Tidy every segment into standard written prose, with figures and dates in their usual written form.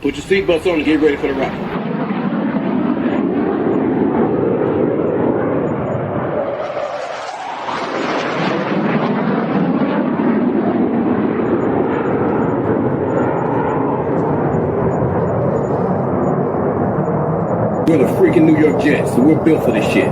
Put your seatbelts on and get ready for the ride. We're the freaking New York Jets, so we're built for this shit.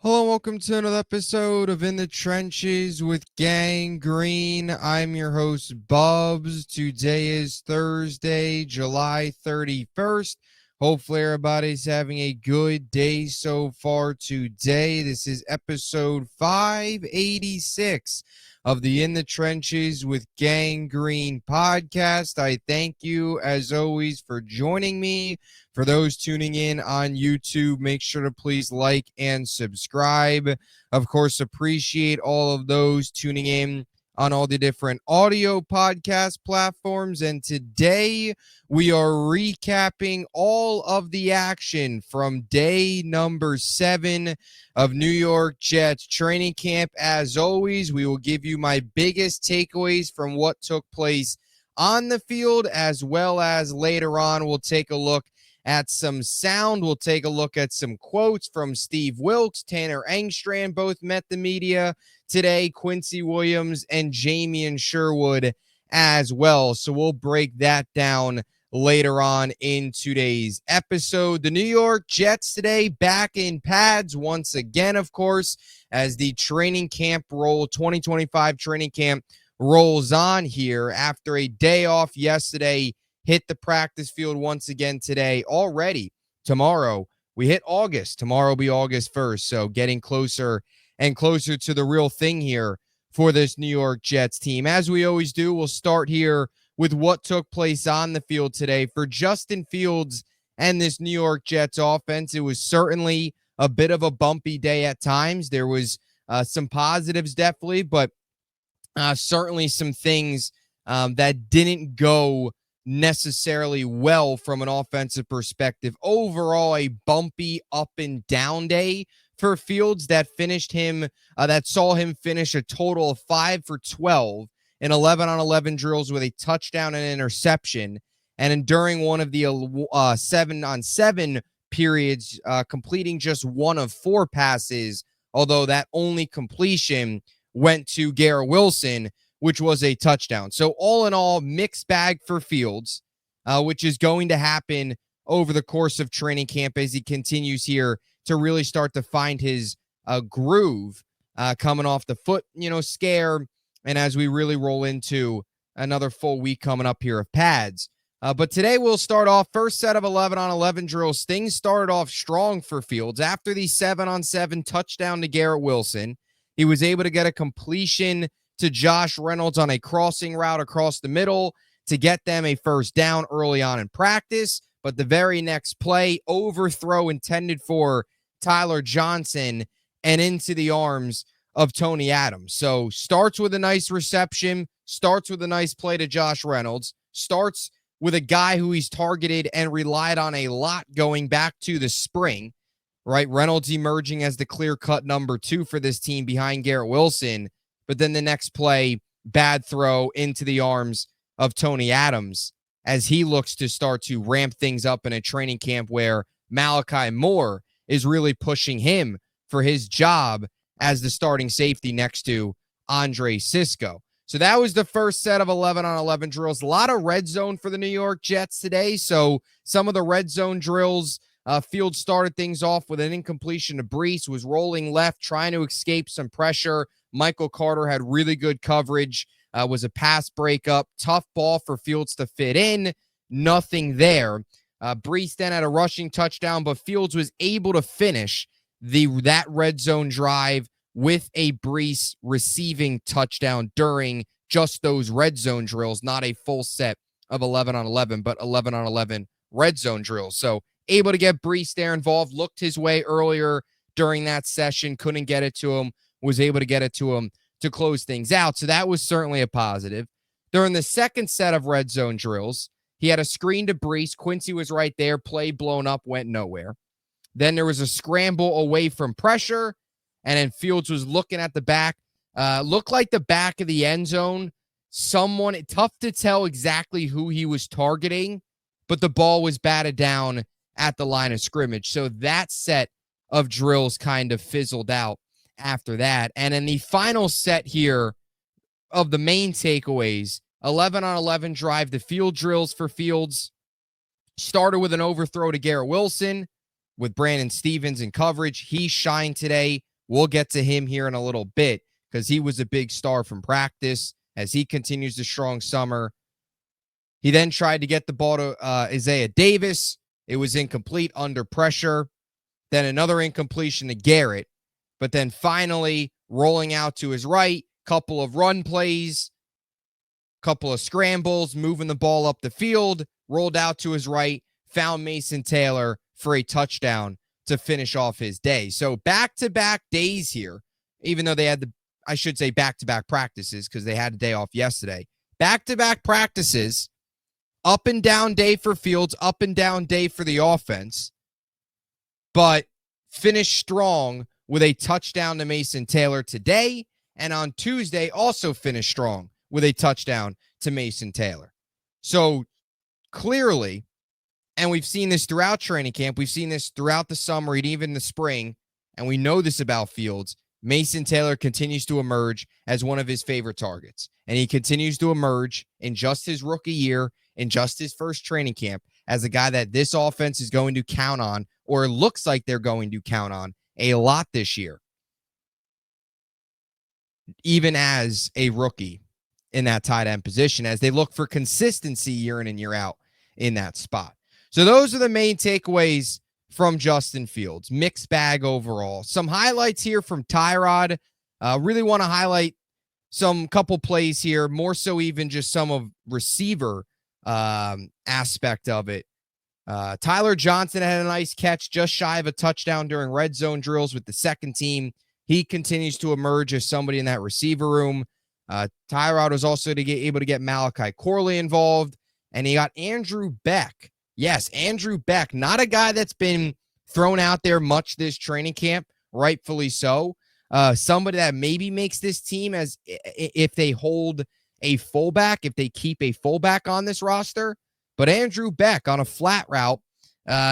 Hello, welcome to another episode of In the Trenches with Gang Green. I'm your host, Bubbs. Today is Thursday, July 31st. Hopefully everybody's having a good day so far today. This is episode 586 of the In the Trenches with Gang Green podcast. I thank you, as always, for joining me. For those tuning in on YouTube, make sure to please like and subscribe. Of course, appreciate all of those tuning in on all the different audio podcast platforms. And today we are recapping all of the action from day number 7 of New York Jets training camp. As always, we will give you my biggest takeaways from what took place on the field, as well as later on we'll take a look at some sound. We'll take a look at some quotes from Steve Wilks. Tanner Engstrand both met the media today, Quincy Williams and Jamie Sherwood as well. So we'll break that down later on in today's episode. The New York Jets today back in pads once again, of course, as the training camp 2025 training camp rolls on here after a day off yesterday. Hit the practice field once again today. Already tomorrow, we hit August. Tomorrow will be August 1st. So getting closer and closer to the real thing here for this New York Jets team. As we always do, we'll start here with what took place on the field today. For Justin Fields and this New York Jets offense, it was certainly a bit of a bumpy day at times. There was some positives definitely, but certainly some things that didn't go necessarily well from an offensive perspective. Overall, a bumpy up and down day for Fields that saw him finish a total of 5 for 12 in 11-on-11 drills with a touchdown and interception. And during one of the 7-on-7 periods, completing just 1 of 4 passes, although that only completion went to Garrett Wilson, which was a touchdown. So all in all, mixed bag for Fields, which is going to happen over the course of training camp as he continues here to really start to find his groove coming off the foot, scare, and as we really roll into another full week coming up here of pads. But today we'll start off first set of 11-on-11 drills. Things started off strong for Fields. After the 7-on-7 touchdown to Garrett Wilson, he was able to get a completion to Josh Reynolds on a crossing route across the middle to get them a first down early on in practice. But the very next play, overthrow intended for Tyler Johnson and into the arms of Tony Adams. So starts with a nice reception, starts with a nice play to Josh Reynolds, starts with a guy who he's targeted and relied on a lot going back to the spring, right? Reynolds emerging as the clear-cut number 2 for this team behind Garrett Wilson. But then the next play, bad throw into the arms of Tony Adams as he looks to start to ramp things up in a training camp where Malachi Moore is really pushing him for his job as the starting safety next to Andre Sisco. So that was the first set of 11-on-11 drills. A lot of red zone for the New York Jets today. So some of the red zone drills, Field started things off with an incompletion to Brees, was rolling left, trying to escape some pressure. Michael Carter had really good coverage, was a pass breakup, tough ball for Fields to fit in, nothing there. Brees then had a rushing touchdown, but Fields was able to finish that red zone drive with a Brees receiving touchdown during just those red zone drills, not a full set of 11-on-11, but 11-on-11 red zone drills. So able to get Brees there involved, looked his way earlier during that session, couldn't get it to him, was able to get it to him to close things out. So that was certainly a positive. During the second set of red zone drills, he had a screen to Brees. Quincy was right there. Play blown up, went nowhere. Then there was a scramble away from pressure. And then Fields was looking at the back, looked like the back of the end zone. Tough to tell exactly who he was targeting, but the ball was batted down at the line of scrimmage. So that set of drills kind of fizzled out after that. And in the final set here of the main takeaways, 11 on 11 drive the field drills for Fields. Started with an overthrow to Garrett Wilson with Brandon Stevens in coverage. He shined today. We'll get to him here in a little bit because he was a big star from practice as he continues the strong summer. He then tried to get the ball to Isaiah Davis. It was incomplete under pressure. Then another incompletion to Garrett. But then finally rolling out to his right, couple of run plays, couple of scrambles, moving the ball up the field, rolled out to his right, found Mason Taylor for a touchdown to finish off his day. So back-to-back days here, even though they had back-to-back practices because they had a day off yesterday. Back-to-back practices, up and down day for Fields, up and down day for the offense, but finished strong with a touchdown to Mason Taylor today, and on Tuesday also finished strong with a touchdown to Mason Taylor. So clearly, and we've seen this throughout training camp, we've seen this throughout the summer and even the spring, and we know this about Fields, Mason Taylor continues to emerge as one of his favorite targets. And he continues to emerge in just his rookie year, in just his first training camp, as a guy that this offense is going to count on, or looks like they're going to count on a lot this year, even as a rookie in that tight end position, as they look for consistency year in and year out in that spot. So those are the main takeaways from Justin Fields. Mixed bag overall. Some highlights here from Tyrod. Really want to highlight some couple plays here, more so even just some of receiver aspect of it. Tyler Johnson had a nice catch, just shy of a touchdown during red zone drills with the second team. He continues to emerge as somebody in that receiver room. Tyrod was also able to get Malachi Corley involved, and he got Andrew Beck. Yes, Andrew Beck, not a guy that's been thrown out there much this training camp, rightfully so. Somebody that maybe makes this team as if they hold a fullback, if they keep a fullback on this roster. But Andrew Beck on a flat route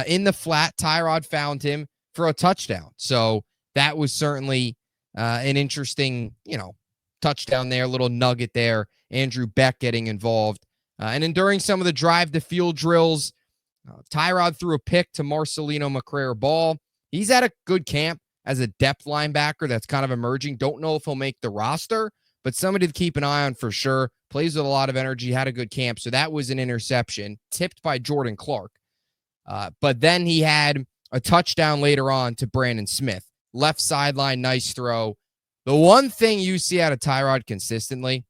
in the flat, Tyrod found him for a touchdown. So that was certainly an interesting, touchdown there, little nugget there. Andrew Beck getting involved. And then during some of the drive to field drills, Tyrod threw a pick to Marcelino McCrary-Ball. He's at a good camp as a depth linebacker that's kind of emerging. Don't know if he'll make the roster, but somebody to keep an eye on for sure. Plays with a lot of energy, had a good camp. So that was an interception tipped by Jordan Clark. But then he had a touchdown later on to Brandon Smith. Left sideline, nice throw. The one thing you see out of Tyrod consistently,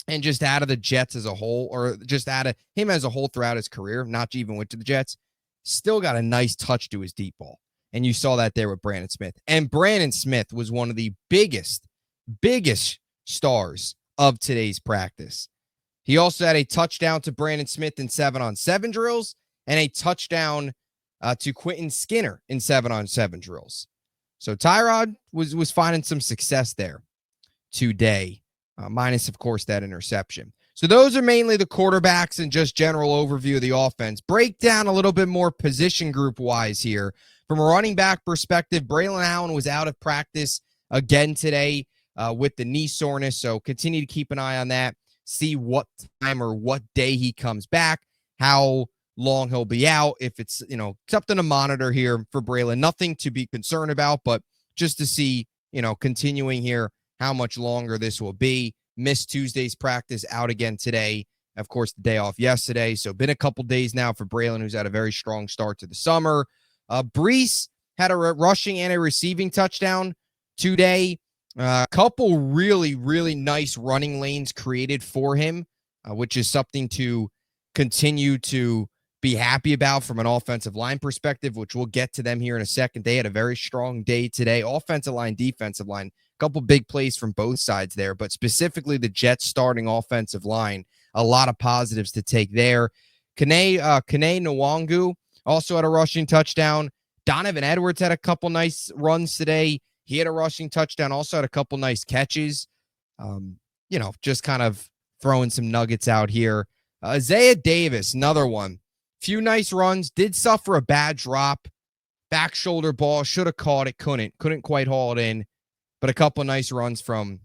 and just out of the Jets as a whole, or just out of him as a whole throughout his career, not even went to the Jets, still got a nice touch to his deep ball. And you saw that there with Brandon Smith. And Brandon Smith was one of the biggest stars of today's practice. He also had a touchdown to Brandon Smith in 7-on-7 drills and a touchdown to Quentin Skinner in 7-on-7 drills. So Tyrod was finding some success there today, minus, of course, that interception. So those are mainly the quarterbacks and just general overview of the offense. Break down a little bit more position group-wise here. From a running back perspective, Braylon Allen was out of practice again today with the knee soreness, so continue to keep an eye on that. See what time or what day he comes back, how long he'll be out, if it's, something to monitor here for Braylon. Nothing to be concerned about, but just to see, continuing here, how much longer this will be. Missed Tuesday's practice, out again today. Of course, the day off yesterday. So been a couple days now for Braylon, who's had a very strong start to the summer. Brees had a rushing and a receiving touchdown today. A couple really, really nice running lanes created for him, which is something to continue to be happy about from an offensive line perspective, which we'll get to them here in a second. They had a very strong day today. Offensive line, defensive line, a couple big plays from both sides there, but specifically the Jets starting offensive line, a lot of positives to take there. Kene Nwangu also had a rushing touchdown. Donovan Edwards had a couple nice runs today. He had a rushing touchdown, also had a couple nice catches. Just kind of throwing some nuggets out here. Isaiah Davis, another one. Few nice runs, did suffer a bad drop. Back shoulder ball, should have caught it, couldn't quite haul it in. But a couple nice runs from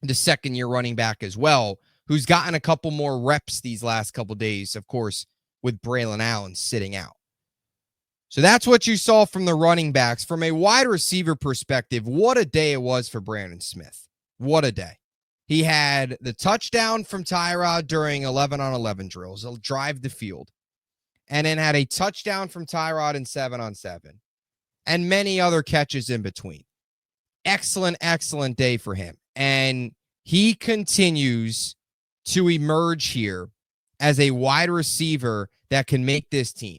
the second-year running back as well, who's gotten a couple more reps these last couple days, of course, with Braylon Allen sitting out. So that's what you saw from the running backs. From a wide receiver perspective, what a day it was for Brandon Smith. What a day. He had the touchdown from Tyrod during 11-on-11 drills. He'll drive the field. And then had a touchdown from Tyrod in 7-on-7. And many other catches in between. Excellent, excellent day for him. And he continues to emerge here as a wide receiver that can make this team.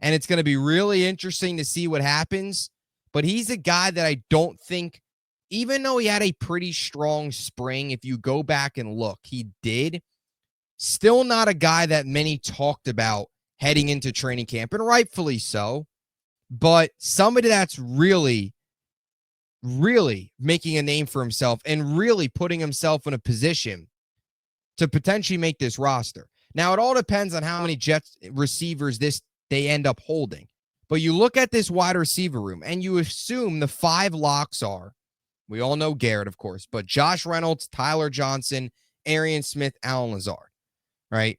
And it's going to be really interesting to see what happens. But he's a guy that I don't think, even though he had a pretty strong spring, if you go back and look, he did. Still not a guy that many talked about heading into training camp, and rightfully so. But somebody that's really making a name for himself and really putting himself in a position to potentially make this roster. Now, it all depends on how many Jets receivers they end up holding. But you look at this wide receiver room and you assume the 5 locks are, we all know Garrett, of course, but Josh Reynolds, Tyler Johnson, Arian Smith, Allen Lazard, right?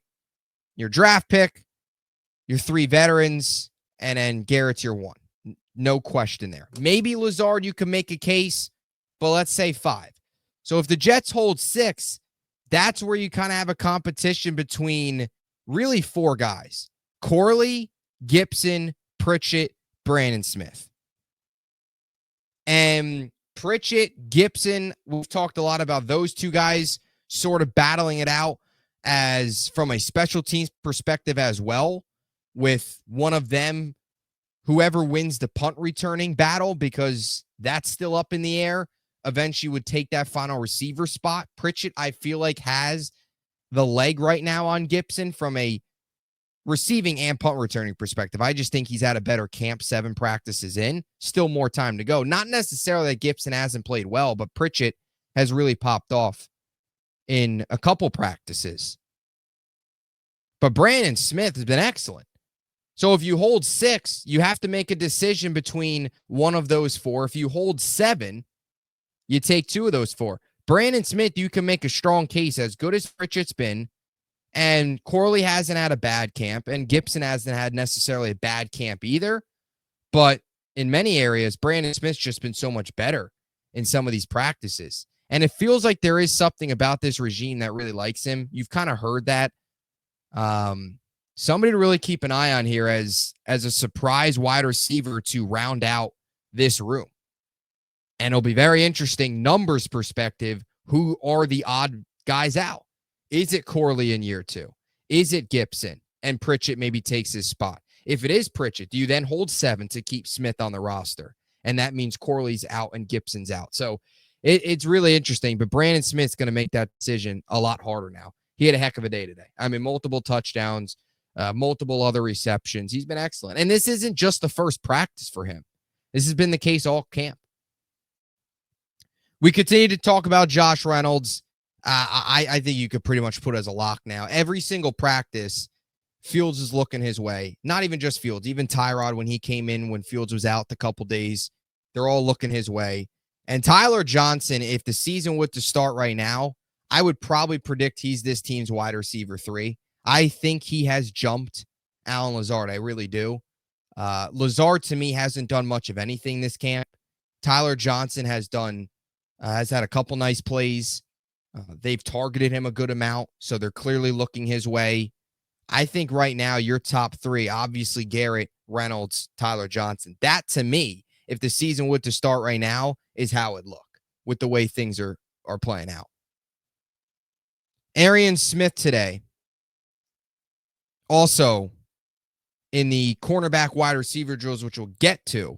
Your draft pick, your 3 veterans, and then Garrett's your 1. No question there. Maybe Lazard, you can make a case, but let's say 5. So if the Jets hold 6, that's where you kind of have a competition between really 4 guys. Corley, Gibson, Pritchett, Brandon Smith. And Pritchett, Gibson, we've talked a lot about those 2 guys sort of battling it out as from a special teams perspective as well, with one of them, whoever wins the punt returning battle, because that's still up in the air, eventually would take that final receiver spot. Pritchett, I feel like, has the leg right now on Gibson from a receiving and punt returning perspective. I just think he's had a better camp, 7 practices in. Still more time to go. Not necessarily that Gibson hasn't played well, but Pritchett has really popped off in a couple practices. But Brandon Smith has been excellent. So if you hold 6, you have to make a decision between one of those 4. If you hold 7, you take 2 of those 4. Brandon Smith, you can make a strong case, as good as Pritchett's been, and Corley hasn't had a bad camp, and Gibson hasn't had necessarily a bad camp either. But in many areas, Brandon Smith's just been so much better in some of these practices. And it feels like there is something about this regime that really likes him. You've kind of heard that. Somebody to really keep an eye on here as a surprise wide receiver to round out this room. And it'll be very interesting, numbers perspective, who are the odd guys out? Is it Corley in year 2? Is it Gibson? And Pritchett maybe takes his spot. If it is Pritchett, do you then hold 7 to keep Smith on the roster? And that means Corley's out and Gibson's out. So it's really interesting, but Brandon Smith's going to make that decision a lot harder now. He had a heck of a day today. I mean, multiple touchdowns, multiple other receptions. He's been excellent. And this isn't just the first practice for him. This has been the case all camp. We continue to talk about Josh Reynolds. I think you could pretty much put it as a lock now. Every single practice, Fields is looking his way. Not even just Fields, even Tyrod when he came in, when Fields was out the couple days, they're all looking his way. And Tyler Johnson, if the season were to start right now, I would probably predict he's this team's wide receiver 3. I think he has jumped Allen Lazard. I really do. Lazard, to me, hasn't done much of anything this camp. Tyler Johnson has had a couple nice plays. They've targeted him a good amount, so they're clearly looking his way. I think right now your top 3, obviously Garrett, Reynolds, Tyler Johnson. That, to me, if the season were to start right now, is how it look with the way things are playing out. Arian Smith today, also in the cornerback wide receiver drills, which we'll get to.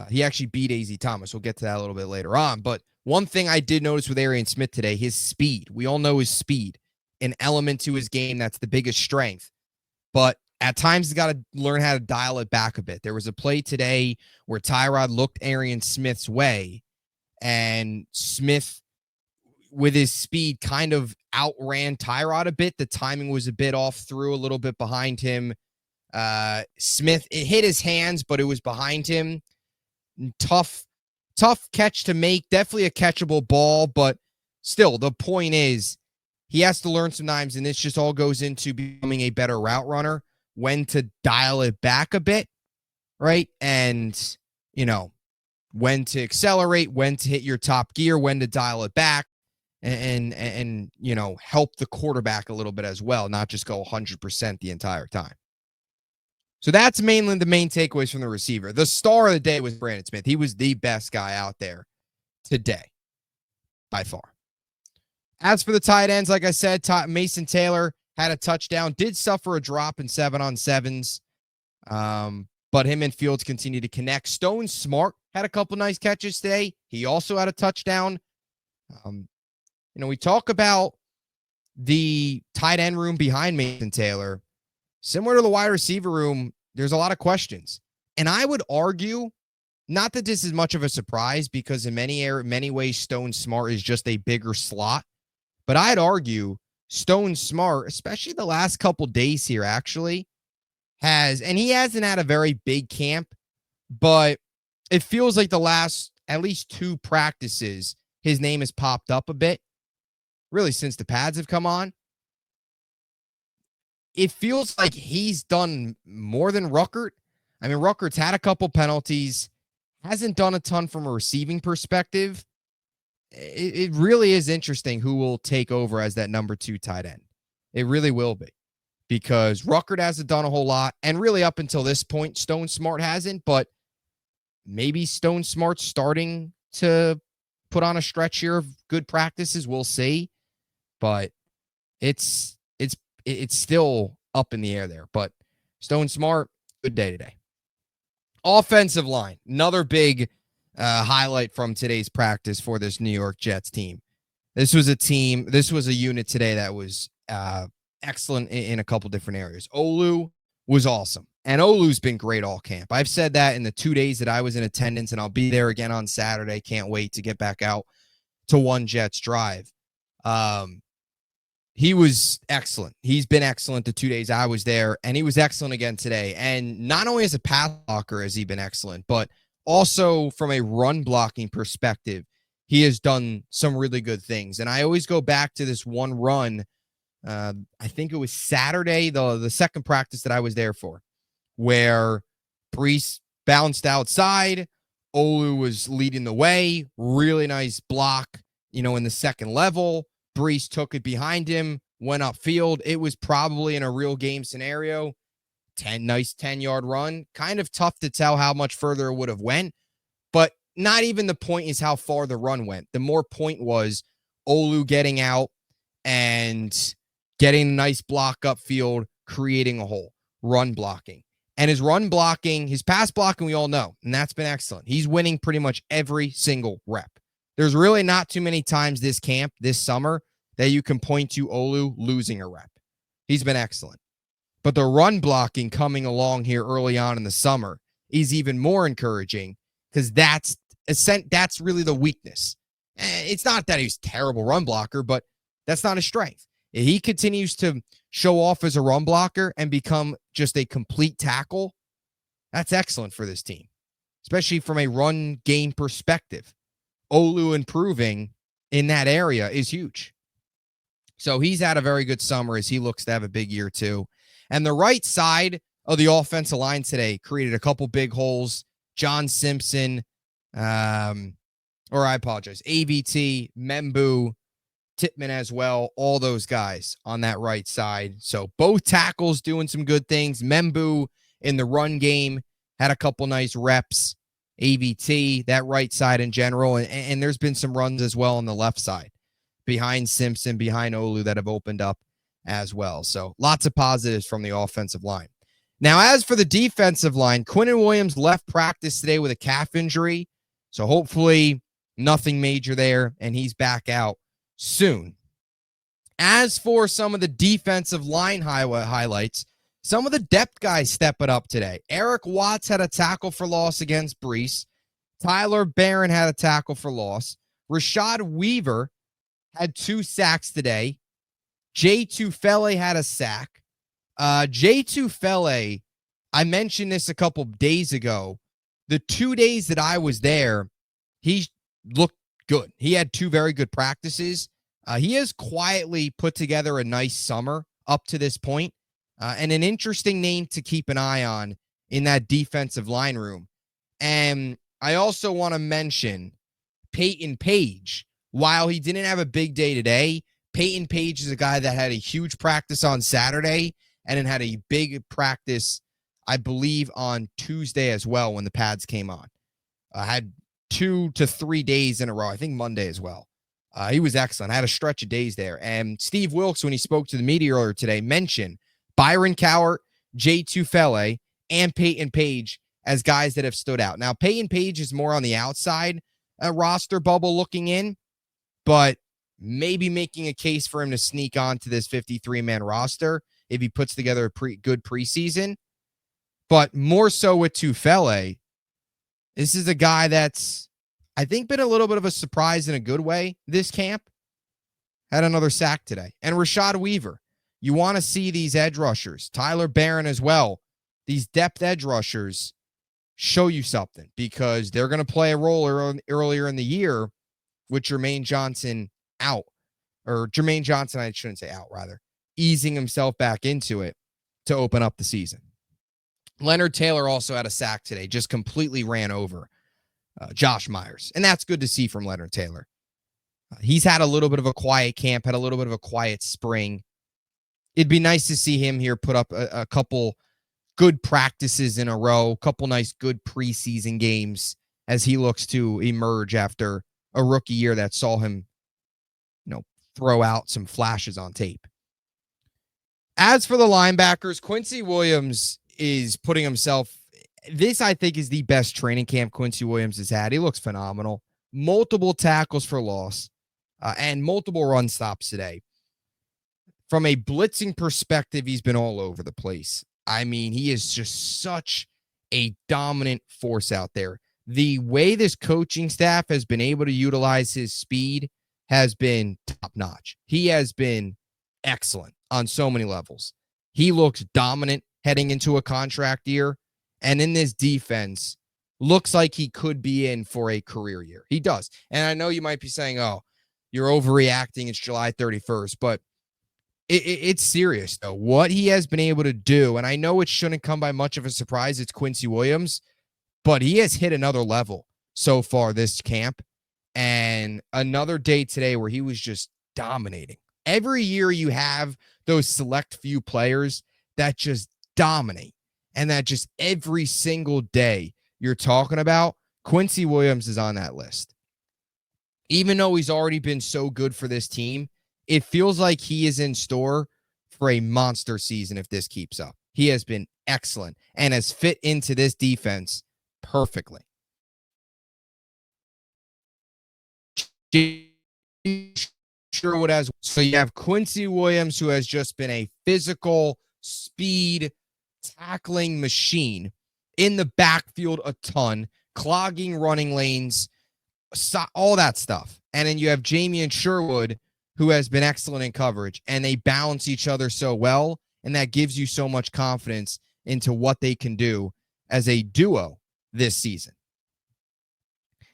He actually beat A.Z. Thomas. We'll get to that a little bit later on. But one thing I did notice with Arian Smith today, his speed. We all know his speed, an element to his game that's the biggest strength. But at times he's got to learn how to dial it back a bit. There was a play today where Tyrod looked Arian Smith's way, and Smith, with his speed, kind of outran Tyrod a bit. The timing was a bit off, threw a little bit behind him. Smith, it hit his hands, but it was behind him. Tough catch to make. Definitely a catchable ball, but still, the point is he has to learn sometimes, and this just all goes into becoming a better route runner, when to dial it back a bit, right? And, when to accelerate, when to hit your top gear, when to dial it back, and help the quarterback a little bit as well, not just go 100% the entire time. So that's mainly the main takeaways from the receiver. The star of the day was Brandon Smith. He was the best guy out there today, by far. As for the tight ends, like I said, Mason Taylor had a touchdown, did suffer a drop in 7-on-7s, but him and Fields continue to connect. Stone Smart had a couple nice catches today. He also had a touchdown. We talk about the tight end room behind Mason Taylor. Similar to the wide receiver room, there's a lot of questions. And I would argue, not that this is much of a surprise, because in many ways, Stone Smart is just a bigger slot. But I'd argue Stone Smart, especially the last couple days here, actually and he hasn't had a very big camp, but it feels like the last at least 2 practices, his name has popped up a bit, really since the pads have come on. It feels like he's done more than Ruckert. I mean, Ruckert's had a couple penalties, hasn't done a ton from a receiving perspective. It really is interesting who will take over as that number 2 tight end. It really will be, because Ruckert hasn't done a whole lot, and really up until this point, Stone Smart hasn't, but maybe Stone Smart's starting to put on a stretch here of good practices. We'll see, but it's still up in the air there. But Stone Smart, good day today. Offensive line, another big highlight from today's practice for this New York Jets team. This was a unit today that was excellent in a couple different areas. Olu was awesome, and Olu's been great all camp. I've said that in the 2 days that I was in attendance, and I'll be there again on Saturday. Can't wait to get back out to One Jets Drive. He was excellent. He's been excellent the 2 days I was there, and he was excellent again today. And not only as a pass blocker has he been excellent, but also from a run blocking perspective, he has done some really good things. And I always go back to this one run. I think it was Saturday, the second practice that I was there for, where Brees bounced outside. Olu was leading the way. Really nice block, in the second level. Brees took it behind him, went upfield. It was probably in a real game scenario. Nice 10-yard run. Kind of tough to tell how much further it would have went, but not even the point is how far the run went. The more point was Olu getting out and getting a nice block upfield, creating a hole, run blocking. And his pass blocking, we all know, and that's been excellent. He's winning pretty much every single rep. There's really not too many times this camp, this summer, that you can point to Olu losing a rep. He's been excellent. But the run blocking coming along here early on in the summer is even more encouraging, because that's really the weakness. It's not that he's a terrible run blocker, but that's not his strength. If he continues to show off as a run blocker and become just a complete tackle, that's excellent for this team, especially from a run game perspective. Olu improving in that area is huge. So he's had a very good summer as he looks to have a big year too. And the right side of the offensive line today created a couple big holes. John Simpson, AVT, Membu, Tippmann as well, all those guys on that right side. So both tackles doing some good things. Membu in the run game had a couple nice reps. AVT, that right side in general, and there's been some runs as well on the left side behind Simpson, behind Olu, that have opened up as well. So lots of positives from the offensive line. Now, as for the defensive line, Quinnen Williams left practice today with a calf injury, so hopefully nothing major there, and he's back out soon. As for some of the defensive line highlights, Some of the depth guys stepping up today. Eric Watts had a tackle for loss against Brees. Tyler Barron had a tackle for loss. Rashad Weaver had 2 sacks today. Jay Tufele had a sack. Jay Tufele, I mentioned this a couple days ago. The 2 days that I was there, he looked good. He had 2 very good practices. He has quietly put together a nice summer up to this point, and an interesting name to keep an eye on in that defensive line room. And I also want to mention Peyton Page. While he didn't have a big day today, Peyton Page is a guy that had a huge practice on Saturday and then had a big practice, I believe, on Tuesday as well when the pads came on. Had 2 to 3 days in a row. I think Monday as well. He was excellent. I had a stretch of days there. And Steve Wilkes, when he spoke to the media earlier today, mentioned Byron Cowart, Jay Tufele, and Peyton Page as guys that have stood out. Now, Peyton Page is more on the outside roster bubble looking in, but maybe making a case for him to sneak onto this 53-man roster if he puts together a good preseason. But more so with Tufele, this is a guy that's, I think, been a little bit of a surprise in a good way this camp. Had another sack today. And Rashad Weaver. You want to see these edge rushers, Tyler Barron as well, these depth edge rushers show you something because they're going to play a role earlier in the year with Jermaine Johnson out. Or Jermaine Johnson, I shouldn't say out, rather, easing himself back into it to open up the season. Leonard Taylor also had a sack today, just completely ran over Josh Myers. And that's good to see from Leonard Taylor. He's had a little bit of a quiet camp, had a little bit of a quiet spring. It'd be nice to see him here put up a couple good practices in a row, a couple nice good preseason games as he looks to emerge after a rookie year that saw him, throw out some flashes on tape. As for the linebackers, Quincy Williams is putting himself, this I think is the best training camp Quincy Williams has had. He looks phenomenal. Multiple tackles for loss and multiple run stops today. From a blitzing perspective, he's been all over the place. I mean, he is just such a dominant force out there. The way this coaching staff has been able to utilize his speed has been top-notch. He has been excellent on so many levels. He looks dominant heading into a contract year, and in this defense, looks like he could be in for a career year. He does. And I know you might be saying, oh, you're overreacting. It's July 31st, but it's serious, though. What he has been able to do, and I know it shouldn't come by much of a surprise, it's Quincy Williams, but he has hit another level so far this camp. And another day today where he was just dominating. Every year you have those select few players that just dominate, and that just every single day you're talking about, Quincy Williams is on that list. Even though he's already been so good for this team, it feels like he is in store for a monster season if this keeps up. He has been excellent and has fit into this defense perfectly. Sherwood has, so you have Quincy Williams, who has just been a physical speed tackling machine in the backfield a ton, clogging running lanes, all that stuff. And then you have Jamie and Sherwood, who has been excellent in coverage, and they balance each other so well, and that gives you so much confidence into what they can do as a duo this season.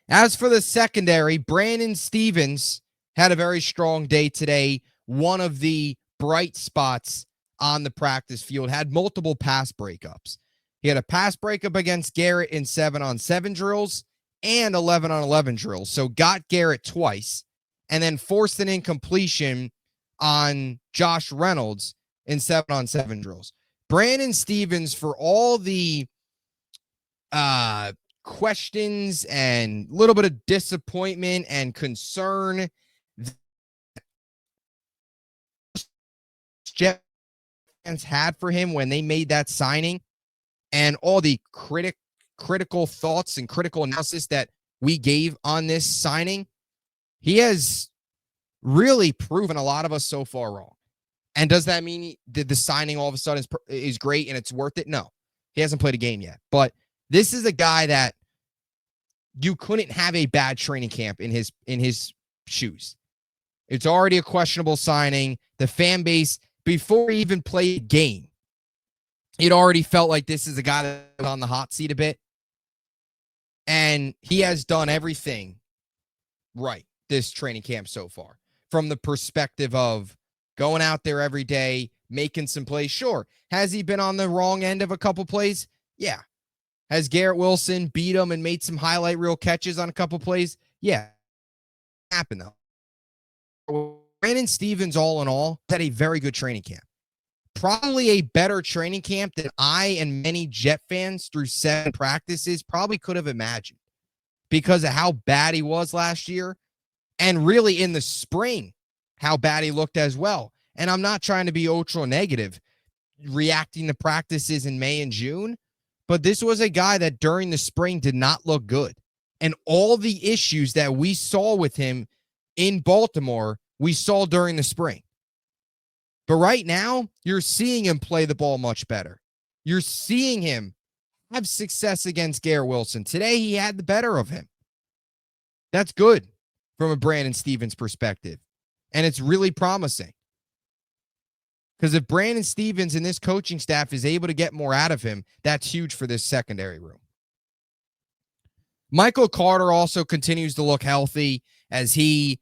As for the secondary, Brandon Stevens had a very strong day today. One of the bright spots on the practice field, had multiple pass breakups. He had a pass breakup against Garrett in 7-on-7 drills and 11-on-11 drills. So got Garrett twice and then forced an incompletion on Josh Reynolds in 7-on-7 drills. Brandon Stevens, for all the questions and a little bit of disappointment and concern Jets fans had for him when they made that signing, and all the critical thoughts and critical analysis that we gave on this signing, he has really proven a lot of us so far wrong. And does that mean the signing all of a sudden is great and it's worth it? No. He hasn't played a game yet. But this is a guy that you couldn't have a bad training camp in his shoes. It's already a questionable signing. The fan base, before he even played a game, it already felt like this is a guy that's on the hot seat a bit. And he has done everything right this training camp so far. From the perspective of going out there every day, making some plays. Sure. Has he been on the wrong end of a couple plays? Yeah. Has Garrett Wilson beat him and made some highlight reel catches on a couple plays? Yeah. Happened though. Brandon Stevens, all in all, had a very good training camp. Probably a better training camp than I and many Jet fans through 7 practices probably could have imagined because of how bad he was last year and really in the spring, how bad he looked as well. And I'm not trying to be ultra negative reacting to practices in May and June, but this was a guy that during the spring did not look good. And all the issues that we saw with him in Baltimore, we saw during the spring. But right now, you're seeing him play the ball much better. You're seeing him have success against Garrett Wilson. Today, he had the better of him. That's good from a Brandon Stevens perspective. And it's really promising. Because if Brandon Stevens and this coaching staff is able to get more out of him, that's huge for this secondary room. Michael Carter also continues to look healthy as he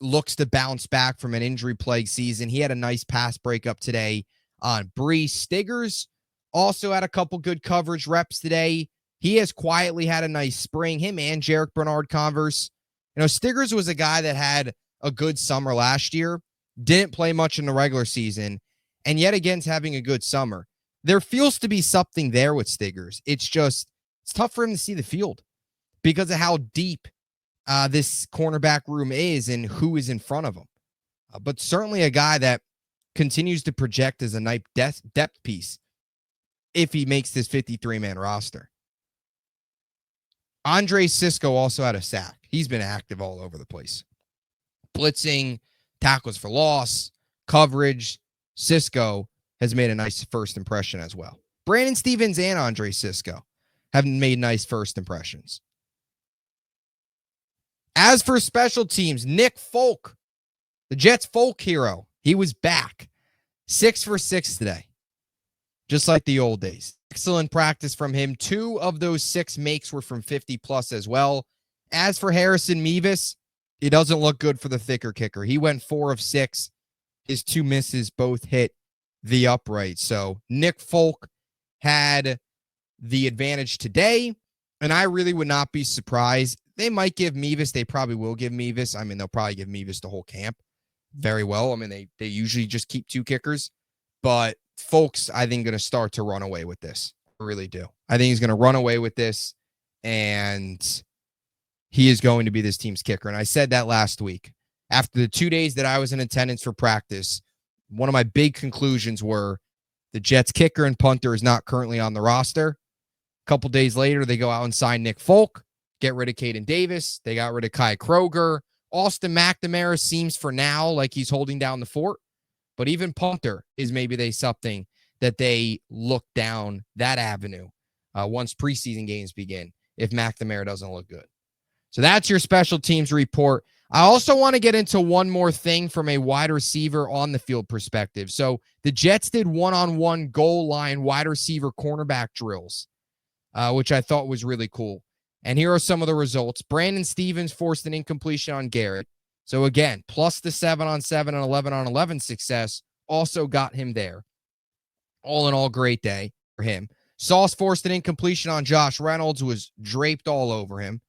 looks to bounce back from an injury-plagued season. He had a nice pass breakup today on Bree. Stiggers also had a couple good coverage reps today. He has quietly had a nice spring. Him and Jarek Bernard-Converse. Stiggers was a guy that had a good summer last year, didn't play much in the regular season, and yet again's having a good summer. There feels to be something there with Stiggers. It's tough for him to see the field because of how deep this cornerback room is and who is in front of him. But certainly a guy that continues to project as a nice depth piece if he makes this 53-man roster. Andre Sisco also had a sack. He's been active all over the place. Blitzing, tackles for loss, coverage. Sisco has made a nice first impression as well. Brandon Stevens and Andre Sisco have made nice first impressions. As for special teams, Nick Folk, the Jets' folk hero, he was back. 6 for 6 today, just like the old days. Excellent practice from him. 2 of those 6 makes were from 50-plus as well. As for Harrison Mevis, it doesn't look good for the thicker kicker. He went 4 of 6. His 2 misses both hit the upright. So Nick Folk had the advantage today, and I really would not be surprised. They might give Mevis. They probably will give Mevis. I mean, they'll probably give Mevis the whole camp very well. I mean, they usually just keep 2 kickers. But Folks, I think, going to start to run away with this. I really do. I think he's going to run away with this, and he is going to be this team's kicker. And I said that last week. After the 2 days that I was in attendance for practice, one of my big conclusions were the Jets kicker and punter is not currently on the roster. A couple days later, they go out and sign Nick Folk, get rid of Caden Davis. They got rid of Kai Kroger. Austin McNamara seems for now like he's holding down the fort. But even punter is maybe something that they look down that avenue once preseason games begin if McNamara doesn't look good. So that's your special teams report. I also want to get into one more thing from a wide receiver on the field perspective. So the Jets did one-on-one goal line wide receiver cornerback drills, which I thought was really cool. And here are some of the results. Brandon Stevens forced an incompletion on Garrett. So again, plus the 7-on-7 and 11-on-11 success also got him there. All in all, great day for him. Sauce forced an incompletion on Josh Reynolds, who was draped all over him.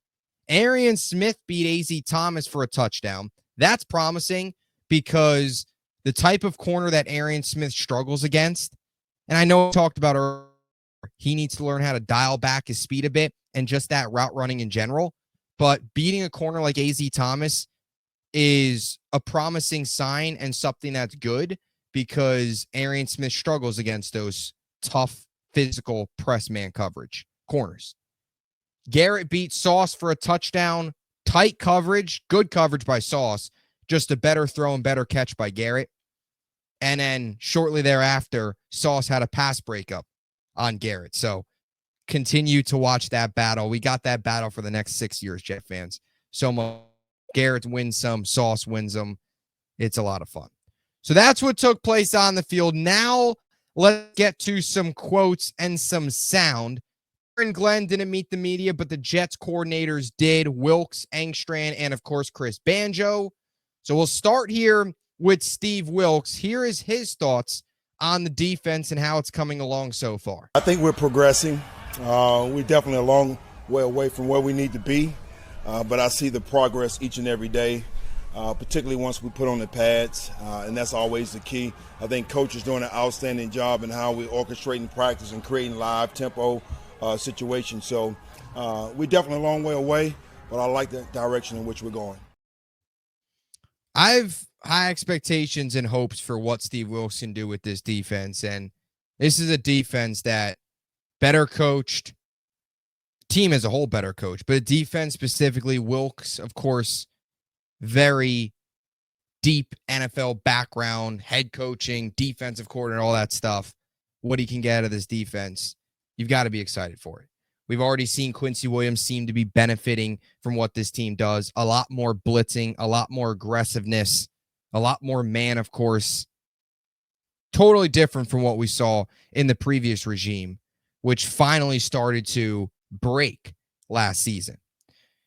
Arian Smith beat A.Z. Thomas for a touchdown. That's promising because the type of corner that Arian Smith struggles against, and I know I talked about earlier, he needs to learn how to dial back his speed a bit and just that route running in general. But beating a corner like A.Z. Thomas is a promising sign and something that's good because Arian Smith struggles against those tough physical press man coverage corners. Garrett beat Sauce for a touchdown. Tight coverage, good coverage by Sauce, just a better throw and better catch by Garrett. And then shortly thereafter, Sauce had a pass breakup on Garrett. So continue to watch that battle. We got that battle for the next 6 years, Jet fans. So much. Garrett wins some, Sauce wins them. It's a lot of fun. So that's what took place on the field. Now let's get to some quotes and some sound. Aaron Glenn didn't meet the media, but the Jets coordinators did. Wilks, Engstrand, and of course, Chris Banjo. So we'll start here with Steve Wilks. Here is his thoughts on the defense and how it's coming along so far. I think we're progressing. We're definitely a long way away from where we need to be, but I see the progress each and every day, particularly once we put on the pads, and that's always the key. I think Coach is doing an outstanding job in how we're orchestrating practice and creating live tempo situations. So we're definitely a long way away, but I like the direction in which we're going. I've high expectations and hopes for what Steve Wilks can do with this defense, and this is a defense that better coached, team as a whole better coached, but a defense specifically, Wilks, of course, very deep NFL background, head coaching, defensive coordinator, all that stuff. What he can get out of this defense, you've got to be excited for it. We've already seen Quincy Williams seem to be benefiting from what this team does. A lot more blitzing, a lot more aggressiveness, a lot more man, of course. Totally different from what we saw in the previous regime, which finally started to break last season.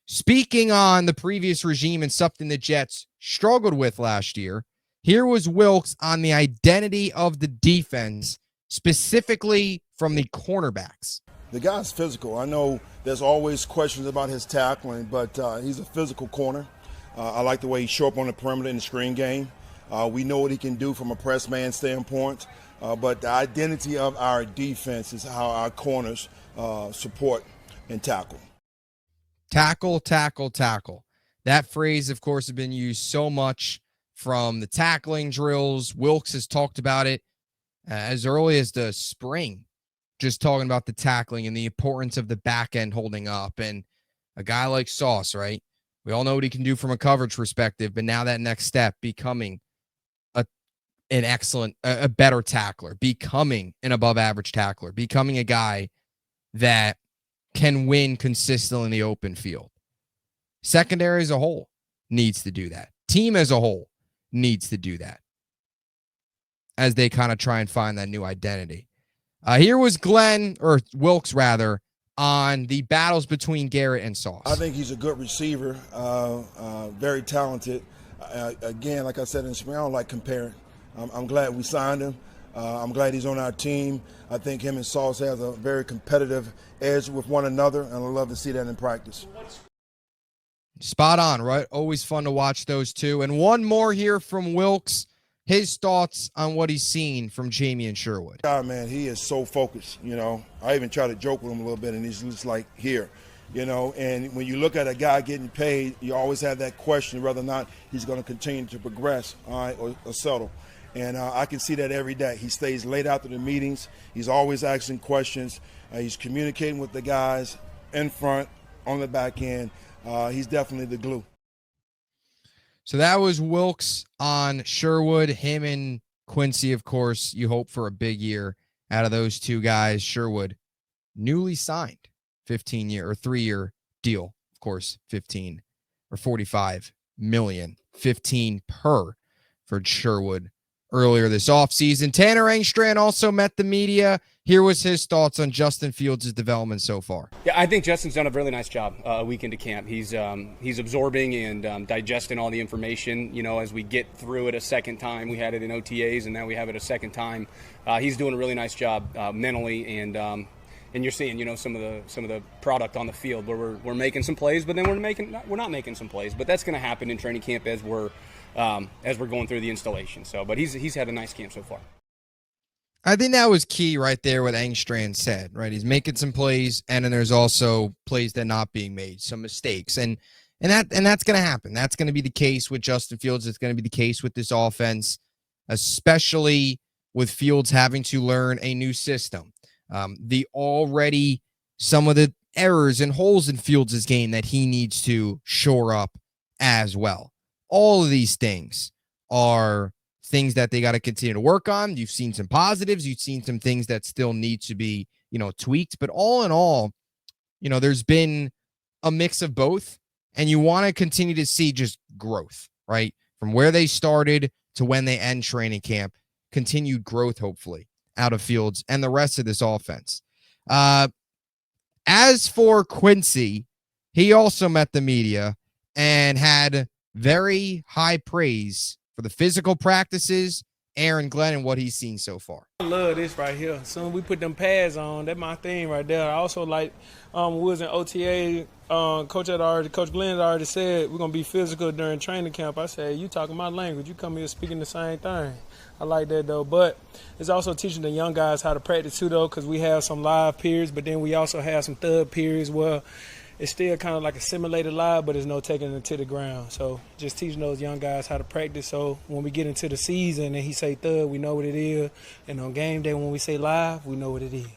Speaking on the previous regime and something the Jets struggled with last year, here was Wilks on the identity of the defense, specifically from the cornerbacks. The guy's physical. I know there's always questions about his tackling, but he's a physical corner. I like the way he shows up on the perimeter in the screen game. We know what he can do from a press man standpoint, but the identity of our defense is how our corners support and tackle. Tackle, tackle, tackle. That phrase, of course, has been used so much from the tackling drills. Wilks has talked about it as early as the spring, just talking about the tackling and the importance of the back end holding up. And a guy like Sauce, right? We all know what he can do from a coverage perspective, but now that next step, becoming a better tackler, becoming an above average tackler, becoming a guy that can win consistently in the open field. Secondary as a whole needs to do that. Team as a whole needs to do that as they kind of try and find that new identity. Here was Wilks rather, on the battles between Garrett and Sauce. I think he's a good receiver, very talented. Again, like I said in the spring, I don't like comparing. I'm glad we signed him. I'm glad he's on our team. I think him and Sauce have a very competitive edge with one another, and I love to see that in practice. Spot on, right? Always fun to watch those two. And one more here from Wilks. His thoughts on what he's seen from Jamie and Sherwood. God, man, he is so focused, you know. I even try to joke with him a little bit, and he's just like, here, you know. And when you look at a guy getting paid, you always have that question whether or not he's going to continue to progress, all right, or settle. And I can see that every day. He stays late after the meetings. He's always asking questions. He's communicating with the guys in front, on the back end. He's definitely the glue. So that was Wilks on Sherwood. Him and Quincy, of course, you hope for a big year out of those two guys. Sherwood, newly signed 15-year or 3-year deal. Of course, 15 or 45 million, 15 per for Sherwood earlier this offseason. Tanner Engstrand also met the media. Here was his thoughts on Justin Fields' development so far. Yeah, I think Justin's done a really nice job a week into camp. He's absorbing and digesting all the information. You know, as we get through it a second time, we had it in OTAs, and now we have it a second time. He's doing a really nice job mentally, and you're seeing, you know, some of the product on the field where we're making some plays, but then we're not making some plays. But that's going to happen in training camp as we're going through the installation. So, but he's had a nice camp so far. I think that was key right there what Engstrand said, right? He's making some plays, and then there's also plays that are not being made, some mistakes. And that's going to happen. That's going to be the case with Justin Fields. It's going to be the case with this offense, especially with Fields having to learn a new system. Some of the errors and holes in Fields' game that he needs to shore up as well. All of these things are things that they got to continue to work on. You've seen some positives. You've seen some things that still need to be, tweaked. But all in all, there's been a mix of both. And you want to continue to see just growth, right? From where they started to when they end training camp, continued growth, hopefully, out of Fields and the rest of this offense. As for Quincy, he also met the media and had very high praise for the physical practices, Aaron Glenn, and what he's seen so far. I love this right here. As soon as we put them pads on, that's my thing right there. I also like we was in OTA. Coach Glenn had already said we're gonna be physical during training camp. I said, you talking my language. You come here speaking the same thing. I like that though. But it's also teaching the young guys how to practice too though, because we have some live periods, but then we also have some thud periods where it's still kind of like a simulated live, but there's no taking it to the ground. So just teaching those young guys how to practice. So when we get into the season and he say thud, we know what it is. And on game day when we say live, we know what it is.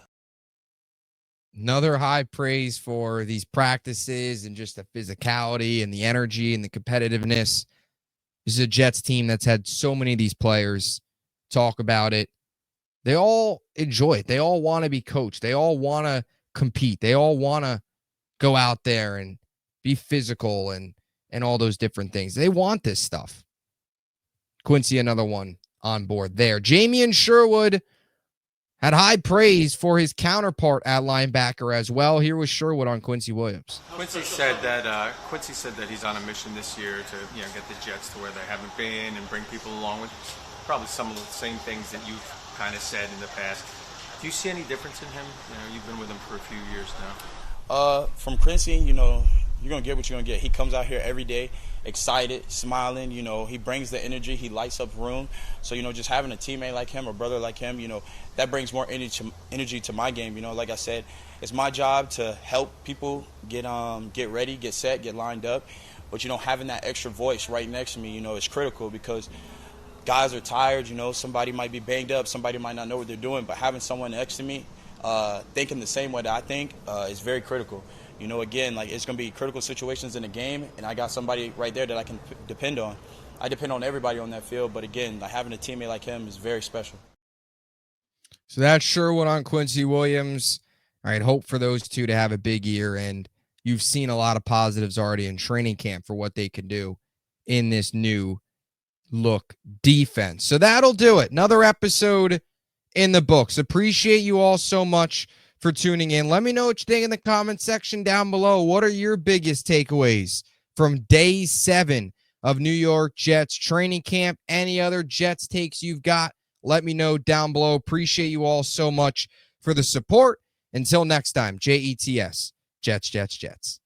Another high praise for these practices and just the physicality and the energy and the competitiveness. This is a Jets team that's had so many of these players talk about it. They all enjoy it. They all want to be coached. They all want to compete. They all want to go out there and be physical and all those different things. They want this stuff. Quincy, another one on board there. Jamie Sherwood had high praise for his counterpart at linebacker as well. Here was Sherwood on Quincy Williams. Quincy said that he's on a mission this year to get the Jets to where they haven't been and bring people along with probably some of the same things that you've kind of said in the past. Do you see any difference in him? You've been with him for a few years now. From Quincy, you're going to get what you're going to get. He comes out here every day, excited, smiling. He brings the energy. He lights up room. So, just having a teammate like him, a brother like him, that brings more energy to my game. Like I said, it's my job to help people get ready, get set, get lined up. But, having that extra voice right next to me, is critical because guys are tired. Somebody might be banged up. Somebody might not know what they're doing. But having someone next to me thinking the same way that I think is very critical. Again, it's going to be critical situations in the game, and I got somebody right there that I can depend on. I depend on everybody on that field, but again, having a teammate like him is very special. So that's Sherwood on Quincy Williams. All right, hope for those two to have a big year, and you've seen a lot of positives already in training camp for what they can do in this new look defense. So that'll do it. Another episode in the books. Appreciate you all so much for tuning in. Let me know what you think in the comment section down below. What are your biggest takeaways from day 7 of New York Jets training camp? Any other Jets takes you've got? Let me know down below. Appreciate you all so much for the support. Until next time, JETS, Jets, Jets, Jets.